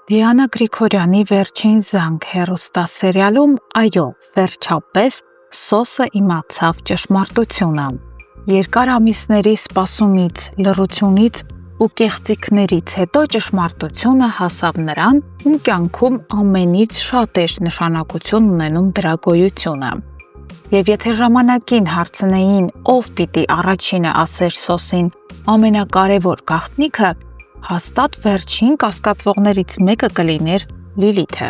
Դիանա Գրիգորյանի «Վերջին զանգ» հեռուստասերիալում, այո, վերջապես Սոսը իմացավ ճշմարտությունը։ Երկար ամիսների սպասումից, լռությունից ու կեղծիքներից հետո ճշմարտությունը հասավ նրան, ում կյանքում ամենից շատ էր նշանակություն ունենում դրա գոյությունը։ Եվ եթե ժամանակին հարցնեին, ով պիտի առաջինը ասեր Սոսին ամենակարևոր գաղտնիքը, հաստատ վերջին կասկածվողներից մեկը կլիներ Լիլիթը։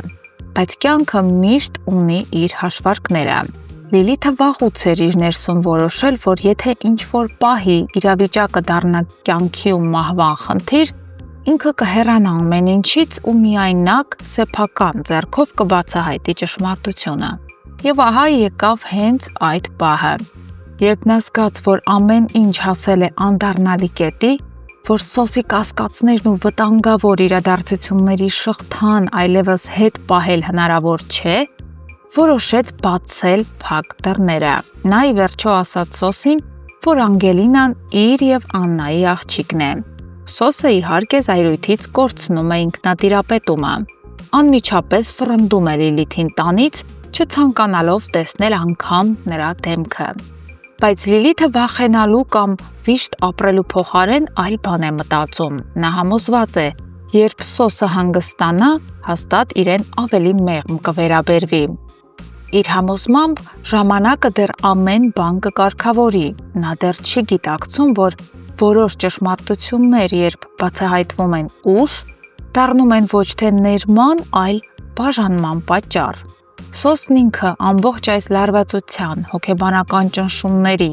Բայց կյանքը միշտ ունի իր հաշվարկները։ Լիլիթը վաղուց էր իր ներսում որոշել, որ եթե ինչ-որ պահի իրավիճակը դառնա կյանքի ու մահվան խնդիր, ինքը կհեռանա ամեն ինչից ու միայնակ սեփական ձեռքով կբացահայտի ճշմարտությունը։ Եվ ահա եկավ հենց այդ պահը, երբ նա զգաց, որ ամեն ինչ հասել է անդառնալի կետի, որ Սոսի կասկածներն ու վտանգավոր իրադարձությունների շղթան այլևս հետ պահել հնարավոր չէ, որոշեց բացել փակ դռները։ Նա ի վերջո ասաց Սոսին, որ Անգելինան իր և Աննայի աղջիկն է։ Սոսը իհարկե զայրույթից կորցնում է ինքնատիրապետումը։ Անմիջապես վռնդում է Լիլիթին տանից, չցանկանալով տեսնել անգամ նրա դեմքը։ Բայց Լիլիթը վախենալու կամ վիշտ ապրելու փոխարեն այլ բան է մտածում։ Նա համոզված է, երբ Սոսը հանգստանա, հաստատ իրեն ավելի մեղմ կվերաբերվի։ Իր համոզմամբ ժամանակը դեռ ամեն բան կկարգավորի։ Նա դեռ չի գիտակցում, որ որոշ ճշմարտություններ, երբ բացահայտվում են ուշ, դառնում են ոչ թե ներման, այլ բաժանման պատճառ։ Սոսն ինքը ամբողջ այս լարվածության, հոգեբանական ճնշումների,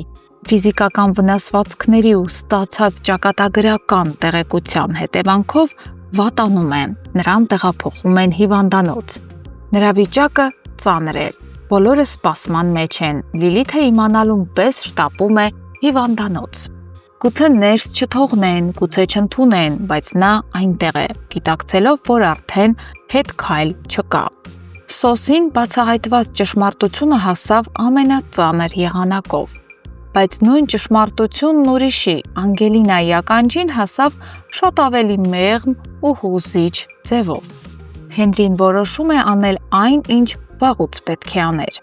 ֆիզիկական վնասվածքների ու ստացած ճակատագրական տեղեկության հետևանքով վատանում է, նրան տեղափոխում են հիվանդանոց։ Նրա վիճակը ծանր է, բոլորը սպասման մեջ են, Լիլիթը իմանալուն պես շտապում է հիվանդանոց։ Գուցե ներս չթողնեն, գուցե չընդունեն, բայց նա այնտեղ է, գիտակցելով, որ արդեն հետ քայլ չկա։ Սոսին բացահայտված ճշմարտությունը հասավ ամենածանր եղանակով, բայց նույն ճշմարտությունն ուրիշի, Անգելինայի ականջին հասավ շատ ավելի մեղմ ու հուզիչ ձևով։ Հենրին որոշում է անել այն, ինչ վաղուց պետք է աներ։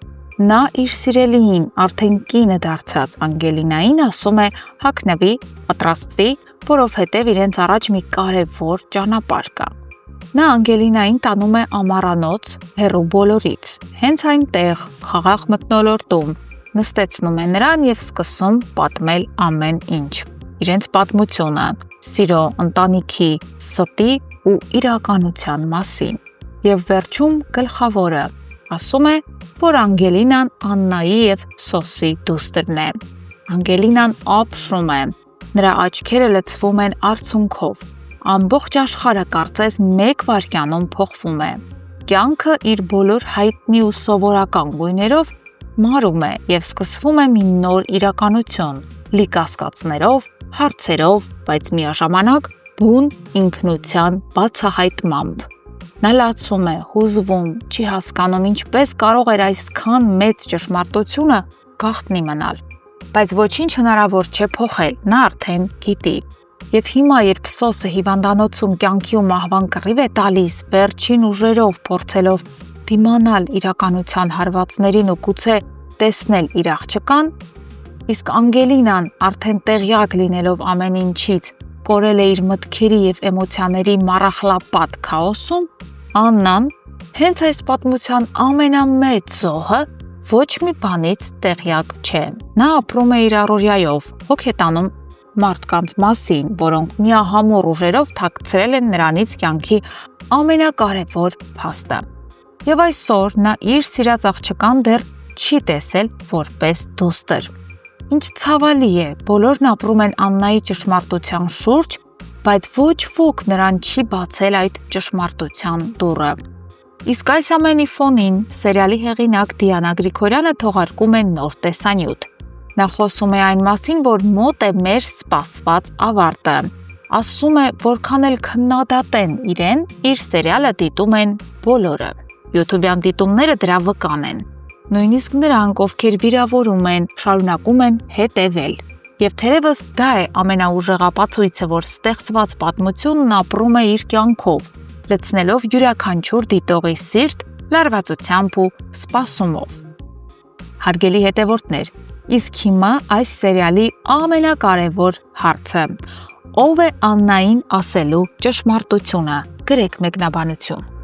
Նա իր սիրելիին, արդեն կինը դարձած Անգելինային ասում է հագնվի, պատրաստվի, որովհետև իրենց առաջ մի կարևոր ճանապարհ կա։ Նա Անգելինային տանում է ամառանոց, հեռու բոլորից, հենց այնտեղ, խաղաղ մթնոլորտում, նստեցնում է նրան և սկսում պատմել ամեն ինչ։ Իրենց պատմությունը, սիրո, ընտանիքի, ստի ու իրականության մասին։ Եվ վերջում գլխավորը, ասում է, որ Անգելինան Աննայի և Սոսի դուստրն է։ Անգելինան ապշում է, նրա աչքերը լցվում են արցունքով։ Ամբողջ աշխարհը կարծես մեկ վայրկյանում փոխվում է։ Կյանքը իր բոլոր հայտնի ու սովորական գույներով մարում է և սկսվում է մի նոր իրականություն՝ լի կասկածներով, հարցերով, բայց միաժամանակ բուն ինքնության բացահայտմամբ։ Նա լացում է, հուզվում, չի հասկանում ինչպես կարող էր այսքան մեծ ճշմարտությունը գաղտնի մնալ։ Բայց ոչինչ հնարավոր չէ փոխել, նա արդեն գիտի։ Եվ հիմա, երբ Սոսը հիվանդանոցում կյանքի ու մահվան կռիվ է տալիս, վերջին ուժերով փորձելով դիմանալ իրականության հարվածներին ու գուցե տեսնել իր աղջկան, իսկ Անգելինան արդեն տեղյակ լինելով ամեն ինչից, կորել է իր մտքերի և էմոցիաների մառախլապատ քաոսում, Աննան, հենց այս պատմության ամենամեծ զոհը, ոչ մի բանից տեղյակ չէ։ Նա ապրում է իր առօրյայով, հոգ է տանում մարդկանց մասին, որոնք միահամուռ ուժերով թաքցրել են նրանից կյանքի ամենակարևոր փաստը։ Եվ այսօր նա իր սիրած աղջկան դեռ չի տեսել որպես դուստր։ Ինչ ցավալի է, բոլորն ապրում են Աննայի ճշմարտության շուրջ, բայց ոչ ոք նրան չի բացել այդ ճշմարտության դուռը։ Իսկ այս ամենի ֆոնին սերիալի հեղինակ Դիանա Գրիգորյանը թողարկում է նոր տեսանյութ։ Նա խոսում է այն մասին, որ մոտ է մեր սպասված ավարտը։ Ասում է, որքան էլ քննադատեն իրեն, իր սերիալը դիտում են բոլորը։ YouTube-յան դիտումները դրա վկան են։ Նույնիսկ նրանք, ովքեր վիրավորում են, շարունակում են հետևել։ Եվ թերևս դա է ամենաուժեղ ապացույցը, որ ստեղծված պատմությունն ապրում է իր կյանքով, լցնելով յուրաքանչյուր դիտողի սիրտ լարվածությամբ ու սպասումով։ Հարգելի հետևորդներ, իսկ հիմա այս սերիալի ամենակարևոր հարցը. ով է Աննային ասելու ճշմարտությունը։ Գրեք մեկնաբանություն։